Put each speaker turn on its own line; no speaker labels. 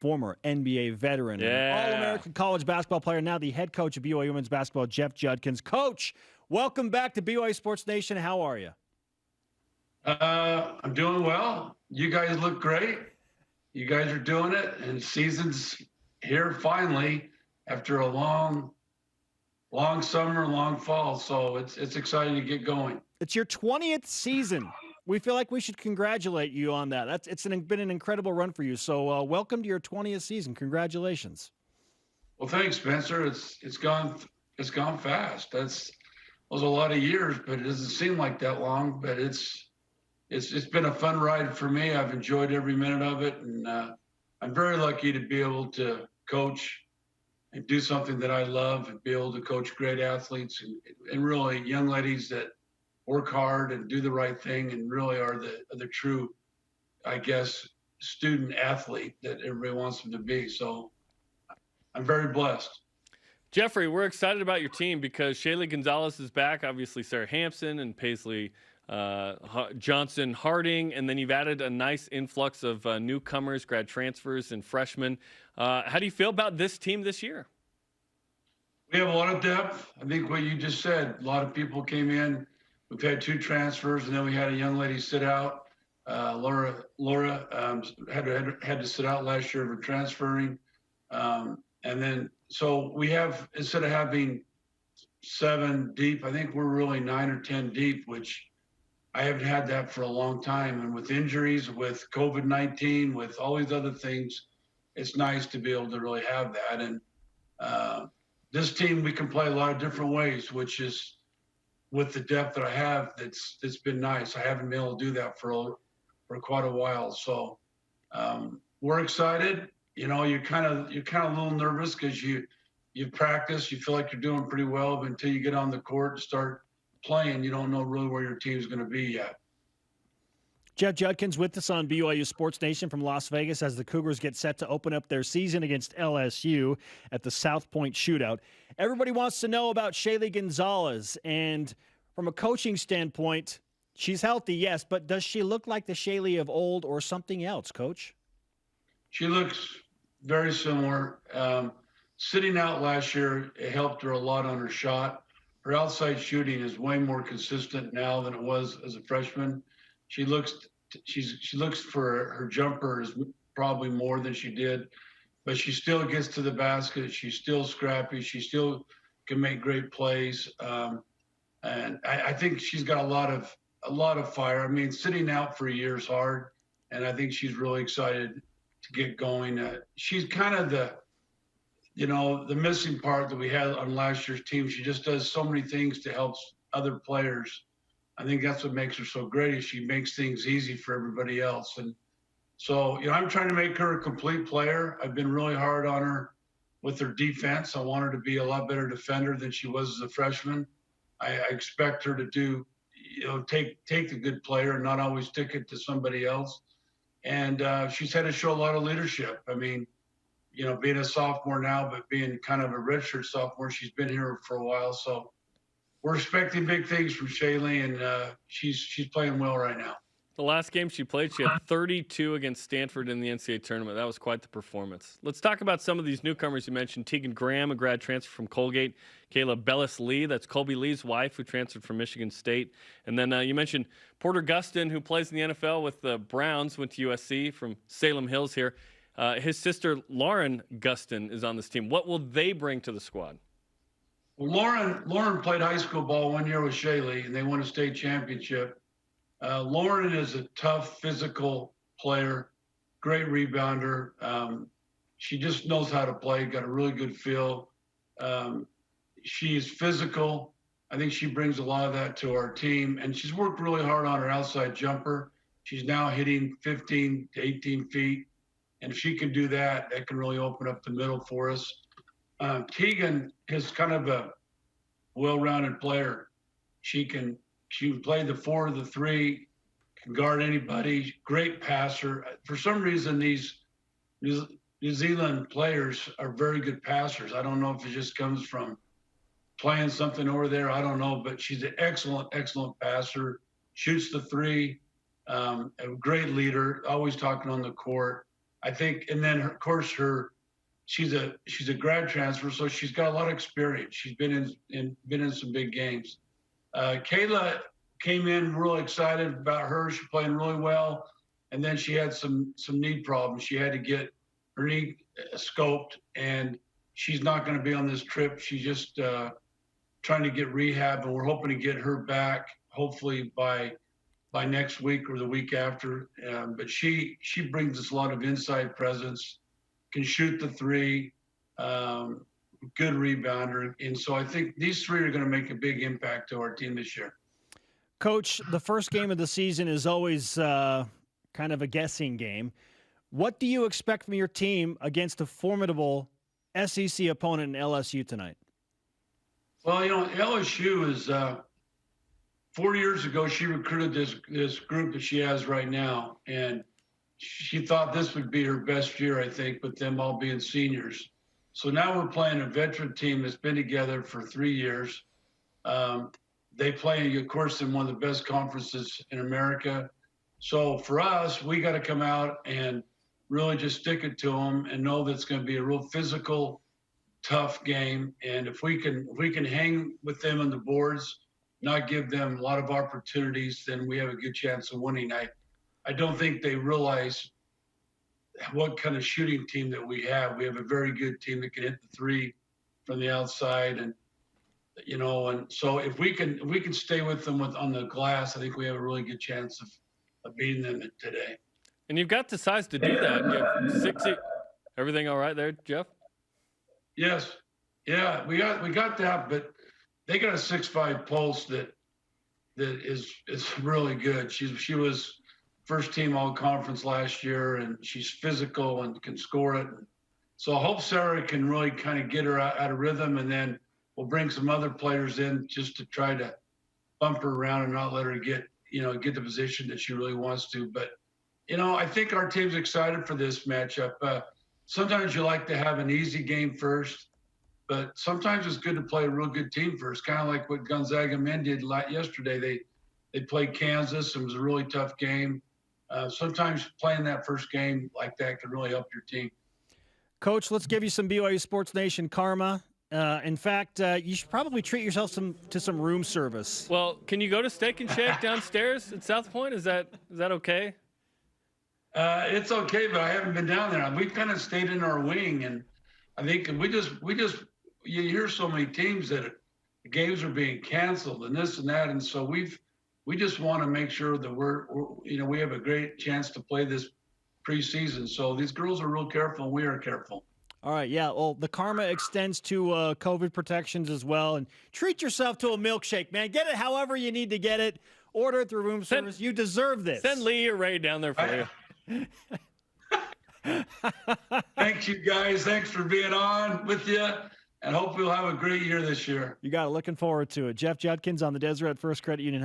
former NBA veteran, and All-American college basketball player, now the head coach of BYU women's basketball, Jeff Judkins. Coach, welcome back to BYU Sports Nation. How are you?
I'm doing well. You guys look great. You guys are doing it, and season's here finally after a long summer, long fall. So it's exciting to get going.
It's your 20th season. We feel like we should congratulate you on that. It's been an incredible run for you. So welcome to your 20th season. Congratulations.
Well, thanks, Spencer. It's gone fast. That was a lot of years, but it doesn't seem like that long. But it's been a fun ride for me. I've enjoyed every minute of it, and I'm very lucky to be able to coach and do something that I love, and be able to coach great athletes and really young ladies that work hard and do the right thing and really are the true, I guess, student athlete that everybody wants them to be. So I'm very blessed.
Jeffrey, we're excited about your team because Shaylee Gonzales is back. Obviously, Sarah Hampson and Paisley Johnson Harding, and then you've added a nice influx of newcomers, grad transfers, and freshmen. How do you feel about this team this year?
We have a lot of depth. I think what you just said, a lot of people came in. We've had 2 transfers, and then we had a young lady sit out. Laura had to sit out last year for transferring. And then, so we have, instead of having 7 deep, I think we're really 9 or 10 deep, which I haven't had that for a long time. And with injuries, with COVID-19, with all these other things, it's nice to be able to really have that. And this team, we can play a lot of different ways, which is, with the depth that I have, that's been nice. I haven't been able to do that for quite a while. So we're excited. You know, you're kind of a little nervous because you've practiced, you feel like you're doing pretty well, but until you get on the court and start playing, you don't know really where your team's going to be yet.
Jeff Judkins with us on BYU Sports Nation from Las Vegas as the Cougars get set to open up their season against LSU at the South Point Shootout. Everybody wants to know about Shaylee Gonzales, and from a coaching standpoint, she's healthy, yes, but does she look like the Shaylee of old or something else, Coach?
She looks very similar. Sitting out last year, it helped her a lot on her shot. Her outside shooting is way more consistent now than it was as a freshman. She looks for her jumper is probably more than she did, but she still gets to the basket. She's still scrappy. She still can make great plays, and I think she's got a lot of fire. I mean, sitting out for a year is hard, and I think she's really excited to get going. She's kind of the missing part that we had on last year's team. She just does so many things to help other players. I think that's what makes her so great, is she makes things easy for everybody else. And so, I'm trying to make her a complete player. I've been really hard on her with her defense. I want her to be a lot better defender than she was as a freshman. I expect her to do, take the good player and not always stick it to somebody else. And she's had to show a lot of leadership. I mean, being a sophomore now, but being kind of a redshirt sophomore, she's been here for a while. So we're expecting big things from Shaylee, and she's playing well right now.
The last game she played, she had 32 against Stanford in the NCAA tournament. That was quite the performance. Let's talk about some of these newcomers you mentioned. Tegan Graham, a grad transfer from Colgate. Kayla Bellis-Lee, that's Colby Lee's wife, who transferred from Michigan State. And then you mentioned Porter Gustin, who plays in the NFL with the Browns, went to USC from Salem Hills here. His sister, Lauren Gustin, is on this team. What will they bring to the squad?
Well, Lauren played high school ball 1 year with Shaylee, and they won a state championship. Lauren is a tough, physical player, great rebounder. She just knows how to play, got a really good feel. She's physical. I think she brings a lot of that to our team, and she's worked really hard on her outside jumper. She's now hitting 15 to 18 feet. And if she can do that, that can really open up the middle for us. Tegan is kind of a well-rounded player. She can play the 4 or the 3, can guard anybody, great passer. For some reason, these New Zealand players are very good passers. I don't know if it just comes from playing something over there. I don't know, but she's an excellent, excellent passer, shoots the 3, a great leader, always talking on the court. I think, and then of course she's a grad transfer, so she's got a lot of experience. She's been in some big games. Kayla came in real excited about her. She's playing really well, and then she had some knee problems. She had to get her knee scoped, and she's not going to be on this trip. She's just trying to get rehab, and we're hoping to get her back hopefully by next week or the week after. But she brings us a lot of inside presence, can shoot the three, good rebounder. And so I think these three are going to make a big impact to our team this year.
Coach, the first game of the season is always kind of a guessing game. What do you expect from your team against a formidable SEC opponent in LSU tonight?
Well, LSU is 4 years ago, she recruited this group that she has right now, and she thought this would be her best year, I think, with them all being seniors. So now we're playing a veteran team that's been together for 3 years. They play, of course, in one of the best conferences in America. So for us, we got to come out and really just stick it to them and know that it's going to be a real physical, tough game. And if we can hang with them on the boards, not give them a lot of opportunities, then we have a good chance of winning. I don't think they realize what kind of shooting team that we have. We have a very good team that can hit the three from the outside, and so if we can stay with them on the glass, I think we have a really good chance of beating them today.
And you've got the size to do that. You have 6'8". Everything all right there, Jeff?
Yes. Yeah, we got that, but they got a 6'5" pulse that is really good. She was first team all conference last year, and she's physical and can score it. So I hope Sarah can really kind of get her out of rhythm, and then we'll bring some other players in just to try to bump her around and not let her get the position that she really wants to. But I think our team's excited for this matchup. Sometimes you like to have an easy game first, but sometimes it's good to play a real good team first, kind of like what Gonzaga men did yesterday. They played Kansas, and it was a really tough game. Sometimes playing that first game like that can really help your team.
Coach, let's give you some BYU Sports Nation karma. In fact, you should probably treat yourself to some room service.
Well, can you go to Steak and Shake downstairs at South Point? Is that okay?
It's okay, but I haven't been down there. We've kind of stayed in our wing, and I think we just you hear so many teams that the games are being canceled and this and that, and so we just want to make sure that we have a great chance to play this preseason. So these girls are real careful, and we are careful.
All right, yeah. Well, the karma extends to COVID protections as well, and treat yourself to a milkshake, man. Get it however you need to get it. Order it through room service. You deserve this.
Send Lee or Ray down there for you.
Thanks, you guys. Thanks for being on with you, and hope we'll have a great year this year.
You got it. Looking forward to it. Jeff Judkins on the Deseret First Credit Union.